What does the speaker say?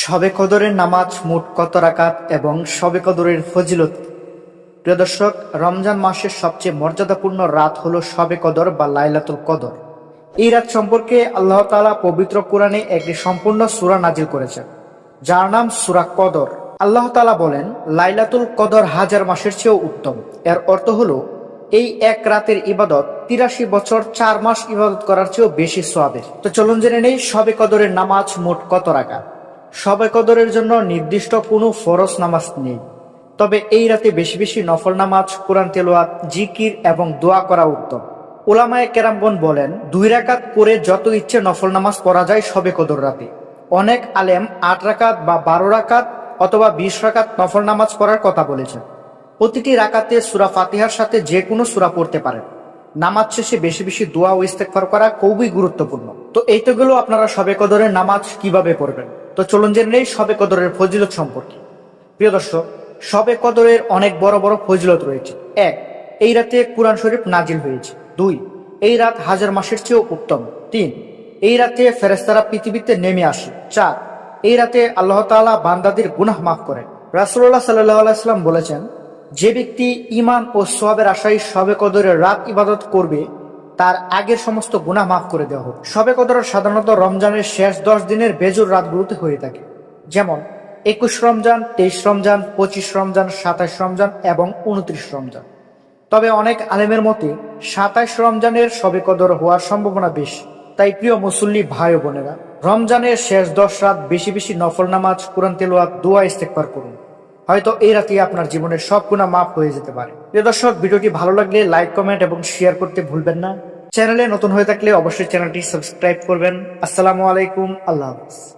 শবে কদরের নামাজ মোট কত রাকাত এবং শবে কদরের ফজিলত। প্রিয় দর্শক, রমজান মাসের সবচেয়ে মর্যাদাপূর্ণ রাত হলো শবে কদর বা লাইলাতুল কদর। এই রাত সম্পর্কে আল্লাহ তাআলা পবিত্র কোরআনে একটি সম্পূর্ণ সূরা নাজিল করেছেন, যার নাম সূরা কদর। আল্লাহ তাআলা বলেন, লাইলাতুল কদর হাজার মাসের চেয়েও উত্তম। এর অর্থ হলো এই এক রাতের ইবাদত ৮৩ বছর ৪ মাস ইবাদত করার চেয়েও বেশি সওয়াবের। তো চলুন জেনে নেই শবে কদরের নামাজ মোট কত রাকাত। শবে কদরের জন্য নির্দিষ্ট কোনো ফরজ নামাজ নেই, তবে এই রাতে বেশি বেশি নফল নামাজ, কোরআন তেলাওয়াত, জিকির এবং দোয়া করা উত্তম। উলামায়ে কেরামগণ বলেন, ২ রাকাত করে যত ইচ্ছে নফল নামাজ পড়া যায় শবে কদর রাতে। অনেক আলেম ৮ রাকাত বা ১২ রাকাত অথবা ২০ রাকাত নফল নামাজ পড়ার কথা বলেছেন। প্রতিটি রাকাতে সূরা ফাতিহার সাথে যে কোনো সূরা পড়তে পারেন। নামাজ শেষে বেশি বেশি দোয়া ও ইস্তেগফার করা খুবই গুরুত্বপূর্ণ। তো এই তো গেল আপনারা শবে কদরের নামাজ কিভাবে পড়বেন। তো চলুন জেনে নেই শবে কদরের ফজিলত সম্পর্কে। প্রিয় দর্শক, শবে কদরের অনেক বড় বড় ফজিলত রয়েছে। ১. এই রাতে কুরআন শরীফ নাজিল হয়েছে। ২. এই রাত হাজার মাসের চেয়েও উত্তম। ৩. এই রাতে ফেরেশতারা পৃথিবীতে নেমে আসে। ৪. এই রাতে আল্লাহ তাআলা বান্দাদের গুনাহ মাফ করেন। রাসূলুল্লাহ সাল্লাল্লাহু আলাইহি ওয়াসাল্লাম বলেছেন, যে ব্যক্তি ঈমান ও সওয়াবের আশায় শবে কদরের রাত ইবাদত করবে, তার আগের সমস্ত গুনাহ মাফ করে দেওয়া হবে। শবে কদর সাধারণত রমজানের শেষ ১০ দিনের বেজুর রাতগুলোতে হয়ে থাকে, যেমন ২১ রমজান, ২৩ রমজান, ২৫ রমজান, ২৭ রমজান এবং ২৯ রমজান। তবে অনেক আলেমের মতে ২৭ রমজানের শবে কদর হওয়ার সম্ভাবনা বেশি। তাই প্রিয় মুসল্লি ভাই ও বোনেরা, রমজানের শেষ ১০ রাত বেশি বেশি নফল নামাজ, কোরআন তেলাওয়াত, দোয়া, ইস্তেগফার করুন। হয়তো এই রাতে আপনার জীবনের সব গুনাহ মাফ হয়ে যেতে পারে। প্রিয় দর্শক, ভিডিওটি ভালো লাগলে লাইক, কমেন্ট এবং শেয়ার করতে ভুলবেন না। চ্যানেলে নতুন হয়ে থাকলে অবশ্যই চ্যানেলটি সাবস্ক্রাইব করবেন। আসসালামু আলাইকুম, আল্লাহ হাফেজ।